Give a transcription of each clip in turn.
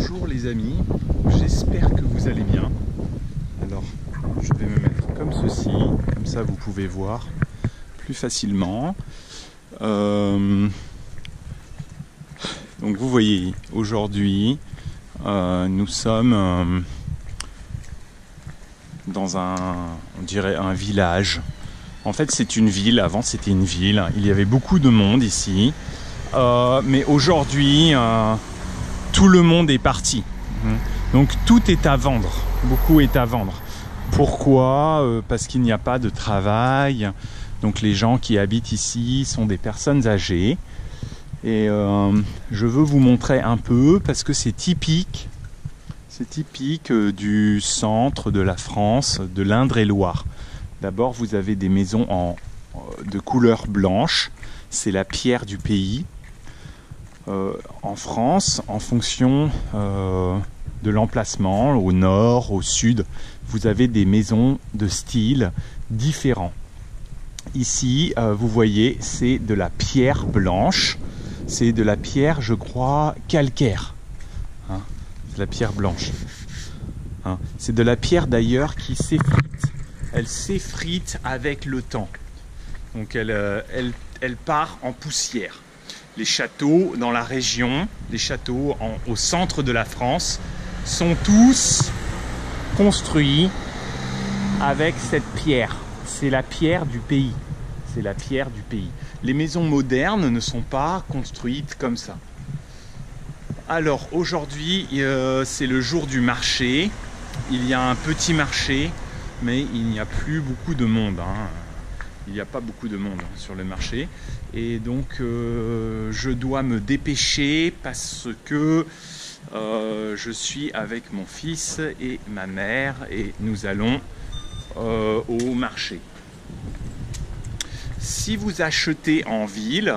Bonjour les amis, j'espère que vous allez bien. Alors je vais me mettre comme ceci, comme ça vous pouvez voir plus facilement. Donc vous voyez, aujourd'hui nous sommes dans on dirait un village. En fait c'est une ville, avant c'était une ville, il y avait beaucoup de monde ici. Mais aujourd'hui tout le monde est parti. Donc tout est à vendre, beaucoup est à vendre. Pourquoi ? Parce qu'il n'y a pas de travail. Donc les gens qui habitent ici sont des personnes âgées. Et je veux vous montrer un peu parce que c'est typique du centre de la France, de l'Indre-et-Loire. D'abord vous avez des maisons de couleur blanche, c'est la pierre du pays. En France, en fonction de l'emplacement, au nord, au sud, vous avez des maisons de style différents. Ici, vous voyez, c'est de la pierre blanche, c'est de la pierre, je crois, calcaire. Hein, c'est de la pierre blanche. Hein, c'est de la pierre d'ailleurs qui s'effrite. Elle s'effrite avec le temps. Donc elle part en poussière. Les châteaux dans la région, les châteaux au centre de la France, sont tous construits avec cette pierre. C'est la pierre du pays. C'est la pierre du pays. Les maisons modernes ne sont pas construites comme ça. Alors aujourd'hui, c'est le jour du marché. Il y a un petit marché, mais il n'y a plus beaucoup de monde. Il n'y a pas beaucoup de monde sur le marché. Et donc je dois me dépêcher parce que je suis avec mon fils et ma mère et nous allons au marché. Si vous achetez en ville,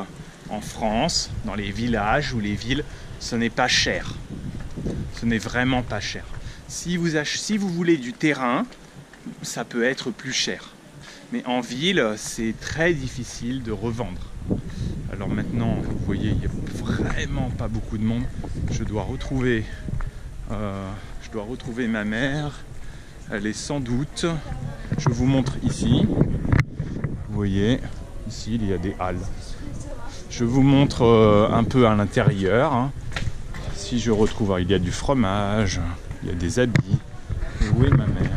en France, dans les villages ou les villes, ce n'est pas cher. Ce n'est vraiment pas cher. Si vous voulez du terrain, ça peut être plus cher. Mais en ville, c'est très difficile de revendre. Alors maintenant, vous voyez, il n'y a vraiment pas beaucoup de monde. Je dois retrouver ma mère. Elle est sans doute... Je vous montre ici. Vous voyez, ici, il y a des halles. Je vous montre un peu à l'intérieur. Hein. Si je retrouve... il y a du fromage, il y a des habits. Où est ma mère ?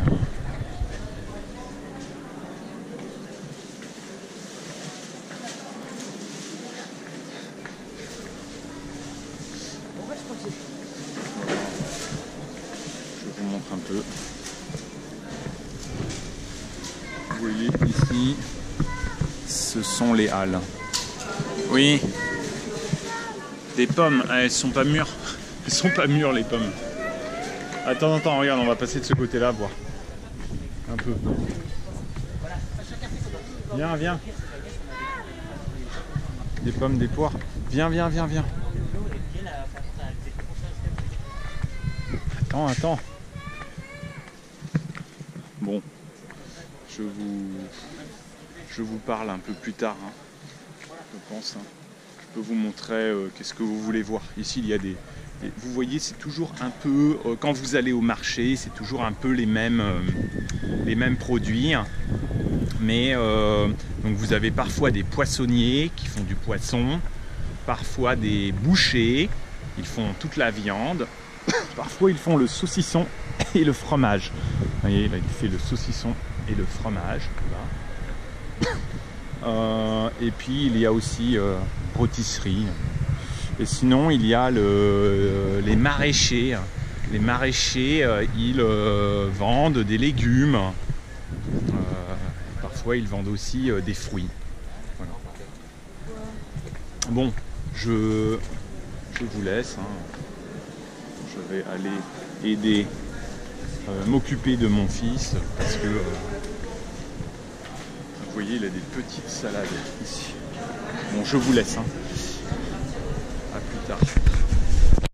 Je vous montre un peu. Vous voyez ici, ce sont les halles. Oui, des pommes, elles sont pas mûres. Elles sont pas mûres les pommes. Attends, regarde, on va passer de ce côté-là voir. Un peu. Viens. Des pommes, des poires. Viens. Attends. Bon, je vous parle un peu plus tard, hein, je pense. Hein. Je peux vous montrer qu'est-ce que vous voulez voir. Ici, il y a vous voyez, c'est toujours un peu, quand vous allez au marché, c'est toujours un peu les mêmes produits. Hein. Mais donc vous avez parfois des poissonniers qui font du poisson, parfois des bouchers, ils font toute la viande. Parfois ils font le saucisson et le fromage. Vous voyez, là il fait le saucisson et le fromage. Et puis il y a aussi rôtisserie. Et sinon il y a les maraîchers. Les maraîchers, ils vendent des légumes. Parfois ils vendent aussi des fruits. Voilà. Bon, je vous laisse. Hein. Je vais aller aider, m'occuper de mon fils parce que vous voyez, il a des petites salades ici. Bon, je vous laisse. Hein. À plus tard.